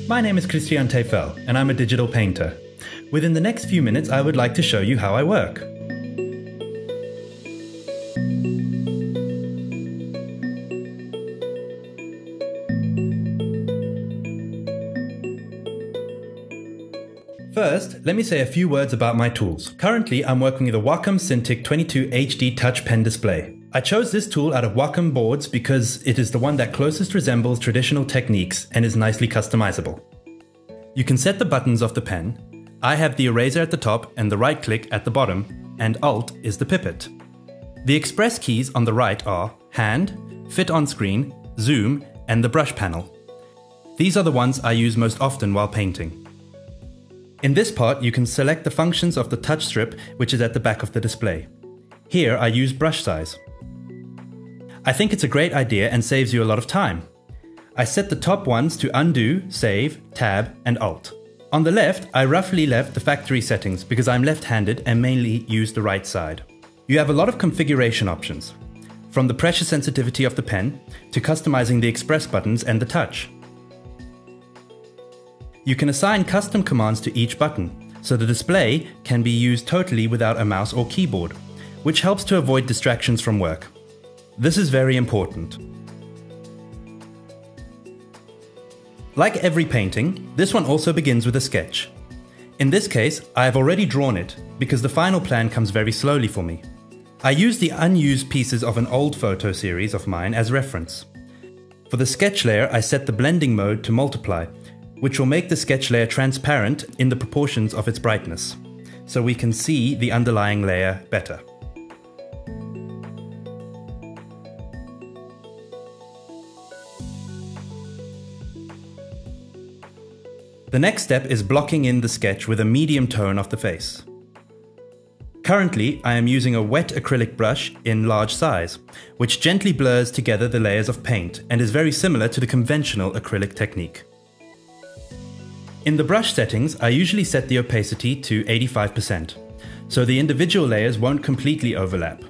My name is Krisztián Tejfel, and I'm a digital painter. Within the next few minutes, I would like to show you how I work. First, let me say a few words about my tools. Currently, I'm working with a Wacom Cintiq 22 HD touch pen display. I chose this tool out of Wacom boards because it is the one that closest resembles traditional techniques and is nicely customizable. You can set the buttons of the pen. I have the eraser at the top and the right click at the bottom, and Alt is the pipet. The express keys on the right are Hand, Fit on Screen, Zoom, and the Brush panel. These are the ones I use most often while painting. In this part, you can select the functions of the touch strip, which is at the back of the display. Here I use brush size. I think it's a great idea and saves you a lot of time. I set the top ones to Undo, Save, Tab, and Alt. On the left, I roughly left the factory settings because I'm left-handed and mainly use the right side. You have a lot of configuration options, from the pressure sensitivity of the pen to customizing the express buttons and the touch. You can assign custom commands to each button, so the display can be used totally without a mouse or keyboard, which helps to avoid distractions from work. This is very important. Like every painting, this one also begins with a sketch. In this case, I have already drawn it, because the final plan comes very slowly for me. I use the unused pieces of an old photo series of mine as reference. For the sketch layer, I set the blending mode to multiply, which will make the sketch layer transparent in the proportions of its brightness, so we can see the underlying layer better. The next step is blocking in the sketch with a medium tone of the face. Currently, I am using a wet acrylic brush in large size, which gently blurs together the layers of paint and is very similar to the conventional acrylic technique. In the brush settings, I usually set the opacity to 85%, so the individual layers won't completely overlap.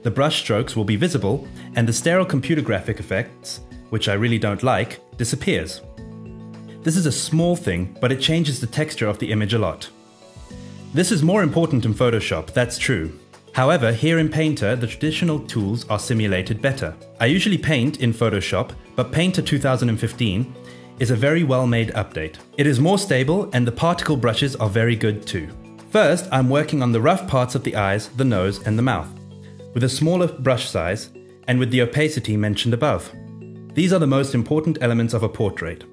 The brush strokes will be visible, and the sterile computer graphic effects, which I really don't like, disappears. This is a small thing, but it changes the texture of the image a lot. This is more important in Photoshop, that's true. However, here in Painter, the traditional tools are simulated better. I usually paint in Photoshop, but Painter 2015 is a very well-made update. It is more stable and the particle brushes are very good too. First, I'm working on the rough parts of the eyes, the nose and the mouth, with a smaller brush size and with the opacity mentioned above. These are the most important elements of a portrait.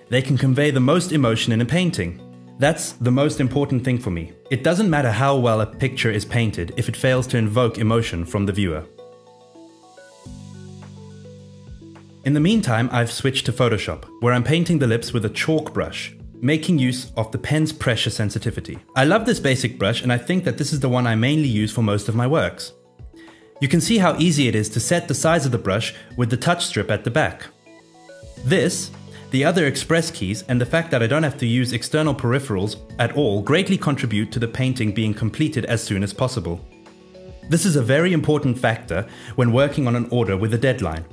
They can convey the most emotion in a painting. That's the most important thing for me. It doesn't matter how well a picture is painted if it fails to invoke emotion from the viewer. In the meantime, I've switched to Photoshop, where I'm painting the lips with a chalk brush, making use of the pen's pressure sensitivity. I love this basic brush and I think that this is the one I mainly use for most of my works. You can see how easy it is to set the size of the brush with the touch strip at the back. This, the other express keys, and the fact that I don't have to use external peripherals at all greatly contribute to the painting being completed as soon as possible. This is a very important factor when working on an order with a deadline.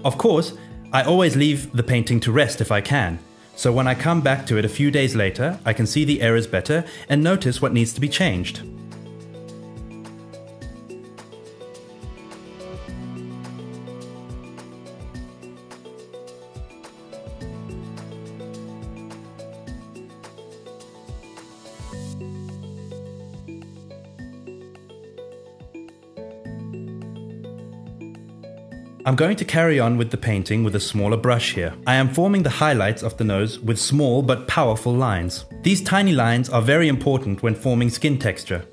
Of course, I always leave the painting to rest if I can, so when I come back to it a few days later, I can see the errors better and notice what needs to be changed. I'm going to carry on with the painting with a smaller brush here. I am forming the highlights of the nose with small but powerful lines. These tiny lines are very important when forming skin texture.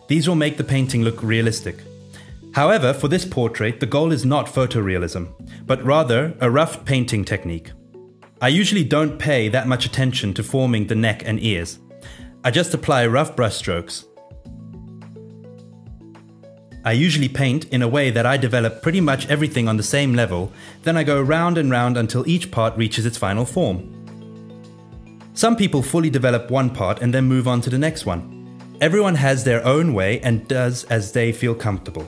These will make the painting look realistic. However, for this portrait, the goal is not photorealism, but rather a rough painting technique. I usually don't pay that much attention to forming the neck and ears. I just apply rough brush strokes. I usually paint in a way that I develop pretty much everything on the same level, then I go round and round until each part reaches its final form. Some people fully develop one part and then move on to the next one. Everyone has their own way and does as they feel comfortable.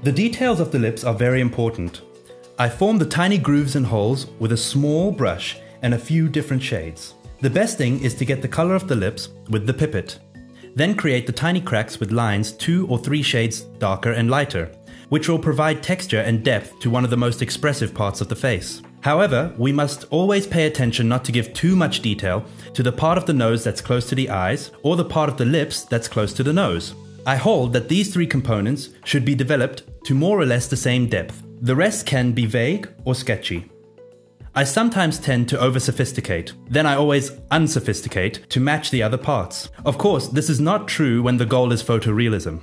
The details of the lips are very important. I form the tiny grooves and holes with a small brush and a few different shades. The best thing is to get the color of the lips with the pipette. Then create the tiny cracks with lines 2 or 3 shades darker and lighter, which will provide texture and depth to one of the most expressive parts of the face. However, we must always pay attention not to give too much detail to the part of the nose that's close to the eyes or the part of the lips that's close to the nose. I hold that these 3 components should be developed to more or less the same depth. The rest can be vague or sketchy. I sometimes tend to over-sophisticate, then I always unsophisticate to match the other parts. Of course, this is not true when the goal is photorealism.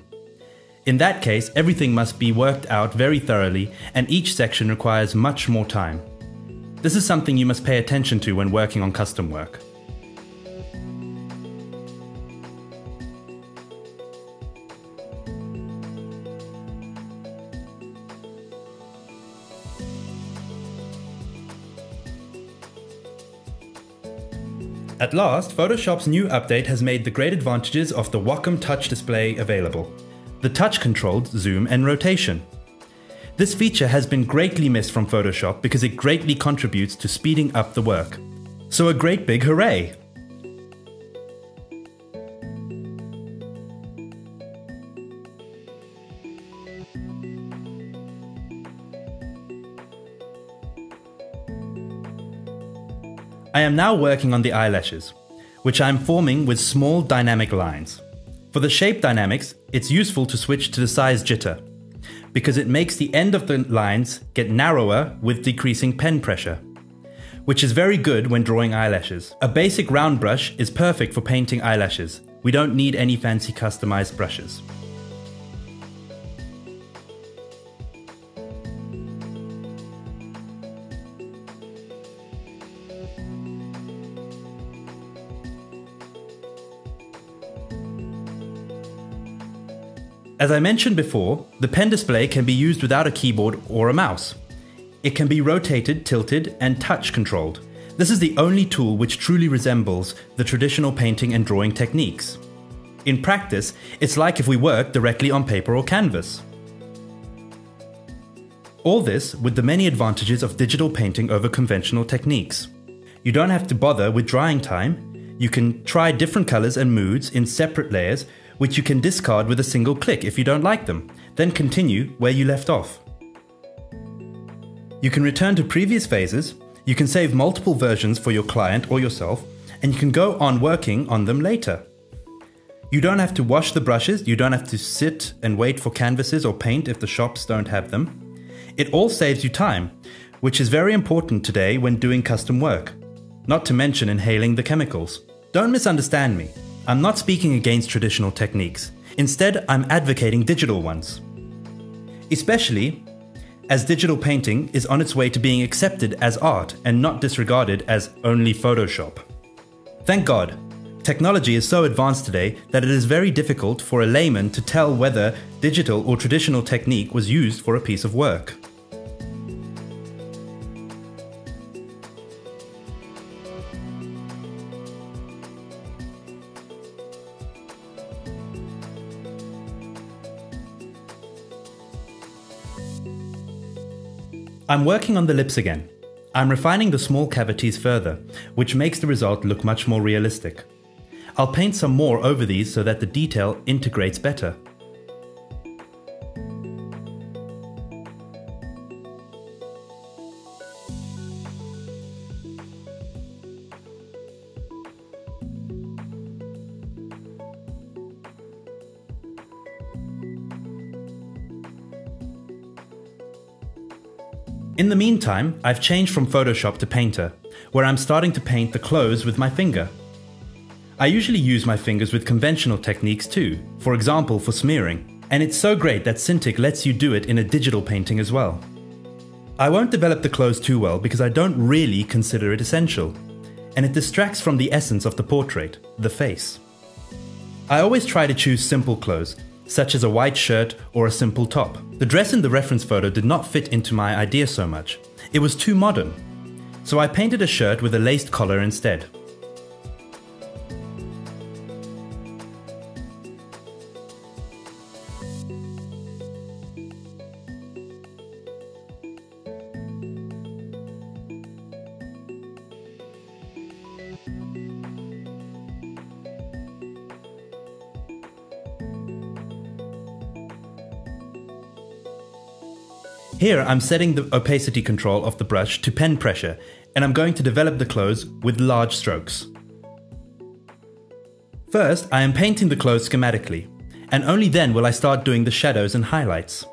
In that case, everything must be worked out very thoroughly and each section requires much more time. This is something you must pay attention to when working on custom work. At last, Photoshop's new update has made the great advantages of the Wacom touch display available. The touch-controlled zoom and rotation. This feature has been greatly missed from Photoshop because it greatly contributes to speeding up the work. So a great big hooray! I am now working on the eyelashes, which I am forming with small dynamic lines. For the shape dynamics, it's useful to switch to the size jitter, because it makes the end of the lines get narrower with decreasing pen pressure, which is very good when drawing eyelashes. A basic round brush is perfect for painting eyelashes. We don't need any fancy customized brushes. As I mentioned before, the pen display can be used without a keyboard or a mouse. It can be rotated, tilted, and touch controlled. This is the only tool which truly resembles the traditional painting and drawing techniques. In practice, it's like if we worked directly on paper or canvas. All this with the many advantages of digital painting over conventional techniques. You don't have to bother with drying time. You can try different colors and moods in separate layers, which you can discard with a single click if you don't like them, then continue where you left off. You can return to previous phases, you can save multiple versions for your client or yourself, and you can go on working on them later. You don't have to wash the brushes, you don't have to sit and wait for canvases or paint if the shops don't have them. It all saves you time, which is very important today when doing custom work, not to mention inhaling the chemicals. Don't misunderstand me. I'm not speaking against traditional techniques. Instead, I'm advocating digital ones. Especially as digital painting is on its way to being accepted as art and not disregarded as only Photoshop. Thank God, technology is so advanced today that it is very difficult for a layman to tell whether digital or traditional technique was used for a piece of work. I'm working on the lips again. I'm refining the small cavities further, which makes the result look much more realistic. I'll paint some more over these so that the detail integrates better. In the meantime, I've changed from Photoshop to Painter, where I'm starting to paint the clothes with my finger. I usually use my fingers with conventional techniques too, for example for smearing, and it's so great that Cintiq lets you do it in a digital painting as well. I won't develop the clothes too well because I don't really consider it essential, and it distracts from the essence of the portrait, the face. I always try to choose simple clothes, such as a white shirt or a simple top. The dress in the reference photo did not fit into my idea so much. It was too modern. So I painted a shirt with a laced collar instead. Here I'm setting the opacity control of the brush to pen pressure, and I'm going to develop the clothes with large strokes. First, I am painting the clothes schematically, and only then will I start doing the shadows and highlights.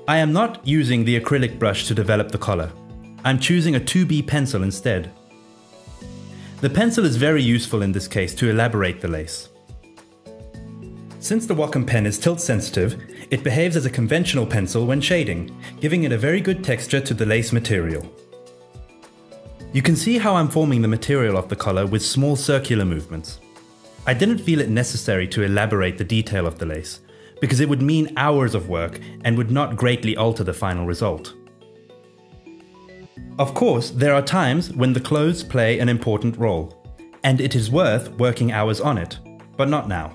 I am not using the acrylic brush to develop the collar. I'm choosing a 2B pencil instead. The pencil is very useful in this case to elaborate the lace. Since the Wacom pen is tilt sensitive, it behaves as a conventional pencil when shading, giving it a very good texture to the lace material. You can see how I'm forming the material of the collar with small circular movements. I didn't feel it necessary to elaborate the detail of the lace, because it would mean hours of work and would not greatly alter the final result. Of course, there are times when the clothes play an important role, and it is worth working hours on it, but not now.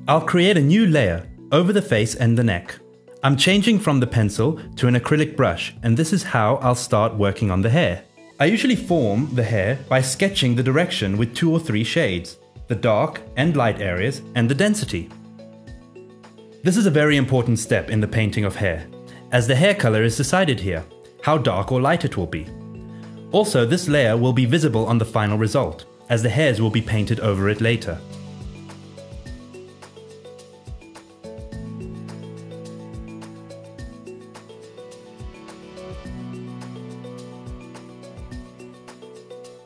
I'll create a new layer over the face and the neck. I'm changing from the pencil to an acrylic brush, and this is how I'll start working on the hair. I usually form the hair by sketching the direction with 2 or 3 shades, the dark and light areas, and the density. This is a very important step in the painting of hair, as the hair color is decided here, how dark or light it will be. Also, this layer will be visible on the final result, as the hairs will be painted over it later.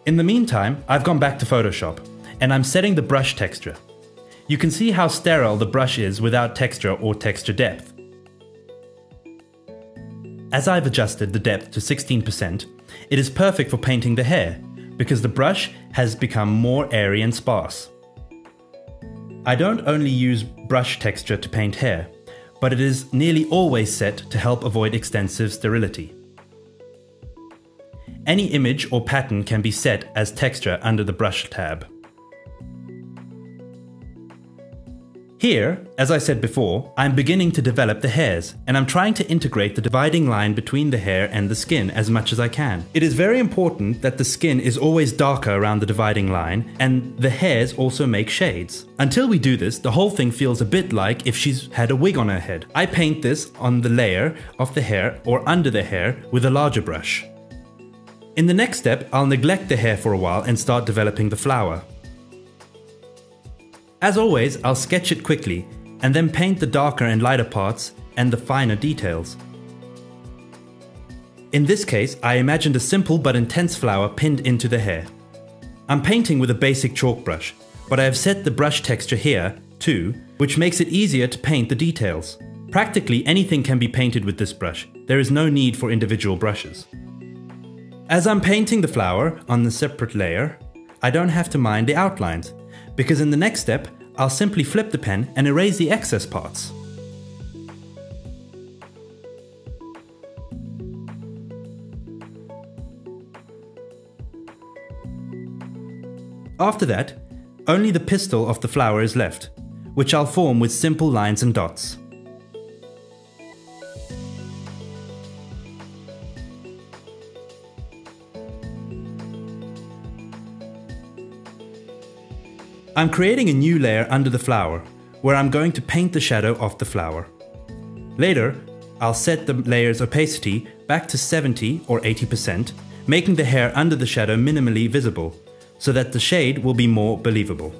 In the meantime, I've gone back to Photoshop, and I'm setting the brush texture. You can see how sterile the brush is without texture or texture depth. As I've adjusted the depth to 16%, it is perfect for painting the hair, because the brush has become more airy and sparse. I don't only use brush texture to paint hair, but it is nearly always set to help avoid extensive sterility. Any image or pattern can be set as texture under the brush tab. Here, as I said before, I'm beginning to develop the hairs, and I'm trying to integrate the dividing line between the hair and the skin as much as I can. It is very important that the skin is always darker around the dividing line, and the hairs also make shades. Until we do this, the whole thing feels a bit like if she's had a wig on her head. I paint this on the layer of the hair or under the hair with a larger brush. In the next step, I'll neglect the hair for a while and start developing the flower. As always, I'll sketch it quickly and then paint the darker and lighter parts and the finer details. In this case, I imagined a simple but intense flower pinned into the hair. I'm painting with a basic chalk brush, but I have set the brush texture here too, which makes it easier to paint the details. Practically anything can be painted with this brush. There is no need for individual brushes. As I'm painting the flower on the separate layer, I don't have to mind the outlines, because in the next step, I'll simply flip the pen and erase the excess parts. After that, only the pistil of the flower is left, which I'll form with simple lines and dots. I'm creating a new layer under the flower, where I'm going to paint the shadow of the flower. Later, I'll set the layer's opacity back to 70 or 80%, making the hair under the shadow minimally visible, so that the shade will be more believable.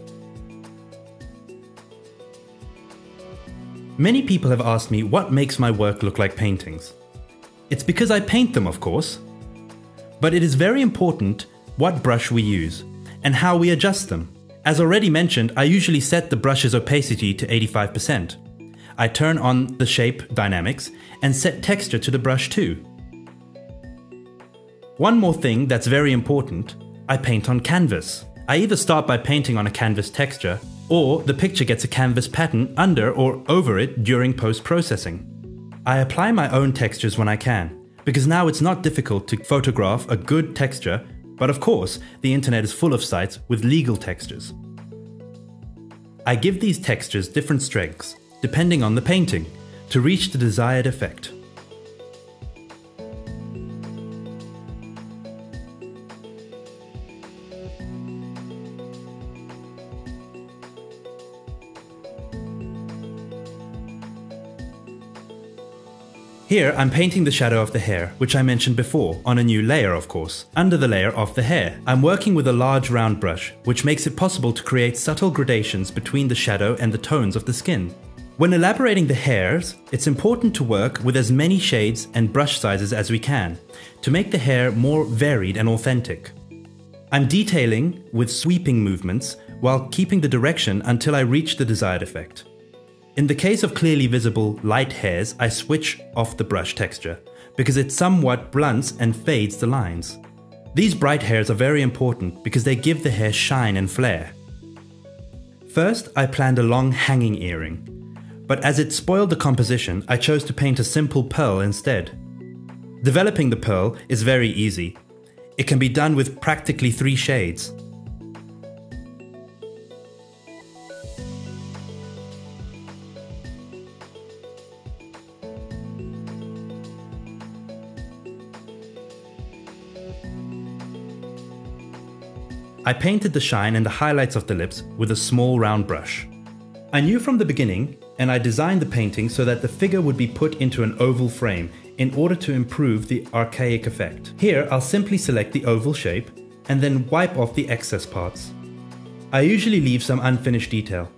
Many people have asked me what makes my work look like paintings. It's because I paint them, of course. But it is very important what brush we use, and how we adjust them. As already mentioned, I usually set the brush's opacity to 85%. I turn on the shape dynamics and set texture to the brush too. One more thing that's very important, I paint on canvas. I either start by painting on a canvas texture, or the picture gets a canvas pattern under or over it during post-processing. I apply my own textures when I can, because now it's not difficult to photograph a good texture, but of course, the internet is full of sites with legal textures. I give these textures different strengths, depending on the painting, to reach the desired effect. Here I'm painting the shadow of the hair, which I mentioned before, on a new layer of course, under the layer of the hair. I'm working with a large round brush, which makes it possible to create subtle gradations between the shadow and the tones of the skin. When elaborating the hairs, it's important to work with as many shades and brush sizes as we can, to make the hair more varied and authentic. I'm detailing with sweeping movements, while keeping the direction until I reach the desired effect. In the case of clearly visible light hairs, I switch off the brush texture, because it somewhat blunts and fades the lines. These bright hairs are very important because they give the hair shine and flair. First, I planned a long hanging earring, but as it spoiled the composition, I chose to paint a simple pearl instead. Developing the pearl is very easy. It can be done with practically 3 shades. I painted the shine and the highlights of the lips with a small round brush. I knew from the beginning, and I designed the painting so that the figure would be put into an oval frame in order to improve the archaic effect. Here I'll simply select the oval shape and then wipe off the excess parts. I usually leave some unfinished detail.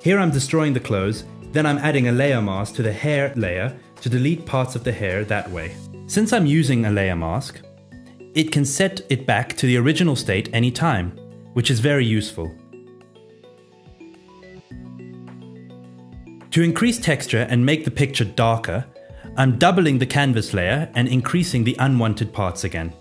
Here I'm destroying the clothes, then I'm adding a layer mask to the hair layer to delete parts of the hair that way. Since I'm using a layer mask, it can set it back to the original state anytime, which is very useful. To increase texture and make the picture darker, I'm doubling the canvas layer and increasing the unwanted parts again.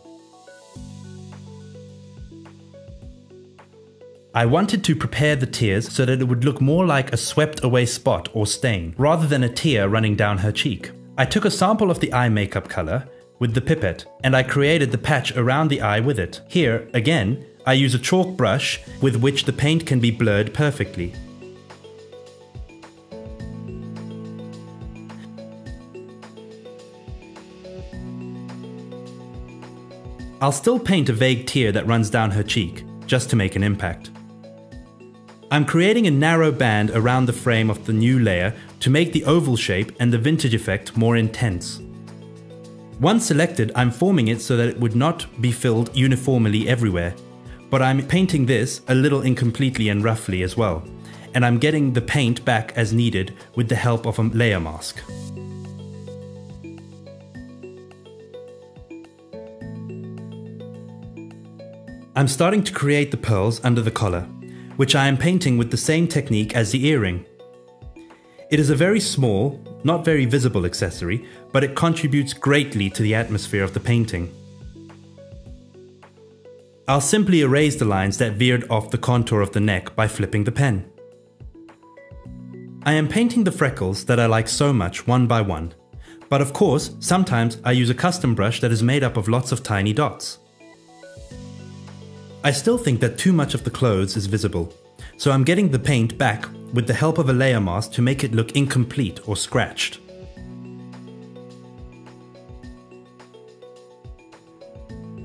I wanted to prepare the tears so that it would look more like a swept away spot or stain, rather than a tear running down her cheek. I took a sample of the eye makeup color with the pipette, and I created the patch around the eye with it. Here, again, I use a chalk brush with which the paint can be blurred perfectly. I'll still paint a vague tear that runs down her cheek, just to make an impact. I'm creating a narrow band around the frame of the new layer to make the oval shape and the vintage effect more intense. Once selected, I'm forming it so that it would not be filled uniformly everywhere, but I'm painting this a little incompletely and roughly as well, and I'm getting the paint back as needed with the help of a layer mask. I'm starting to create the pearls under the collar, which I am painting with the same technique as the earring. It is a very small, not very visible accessory, but it contributes greatly to the atmosphere of the painting. I'll simply erase the lines that veered off the contour of the neck by flipping the pen. I am painting the freckles that I like so much one by one, but of course, sometimes I use a custom brush that is made up of lots of tiny dots. I still think that too much of the clothes is visible, so I'm getting the paint back with the help of a layer mask to make it look incomplete or scratched.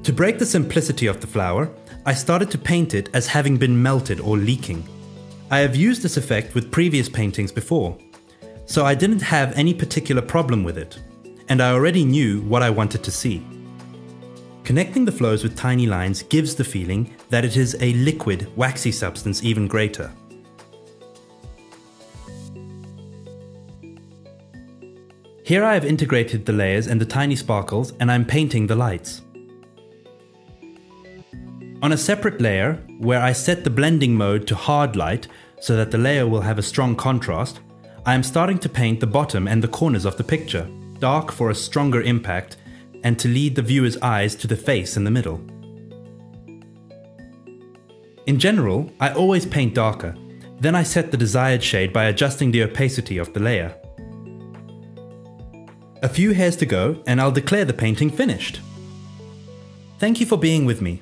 To break the simplicity of the flower, I started to paint it as having been melted or leaking. I have used this effect with previous paintings before, so I didn't have any particular problem with it, and I already knew what I wanted to see. Connecting the flows with tiny lines gives the feeling that it is a liquid, waxy substance even greater. Here I have integrated the layers and the tiny sparkles, and I'm painting the lights. On a separate layer, where I set the blending mode to hard light so that the layer will have a strong contrast, I am starting to paint the bottom and the corners of the picture, dark for a stronger impact and to lead the viewer's eyes to the face in the middle. In general, I always paint darker, then I set the desired shade by adjusting the opacity of the layer. A few hairs to go and I'll declare the painting finished. Thank you for being with me.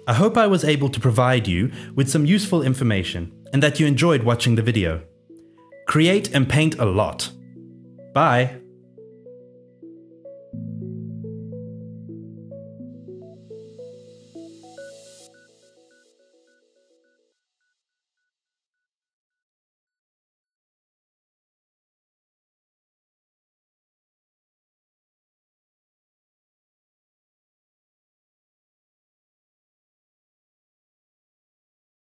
I hope I was able to provide you with some useful information and that you enjoyed watching the video. Create and paint a lot. Bye!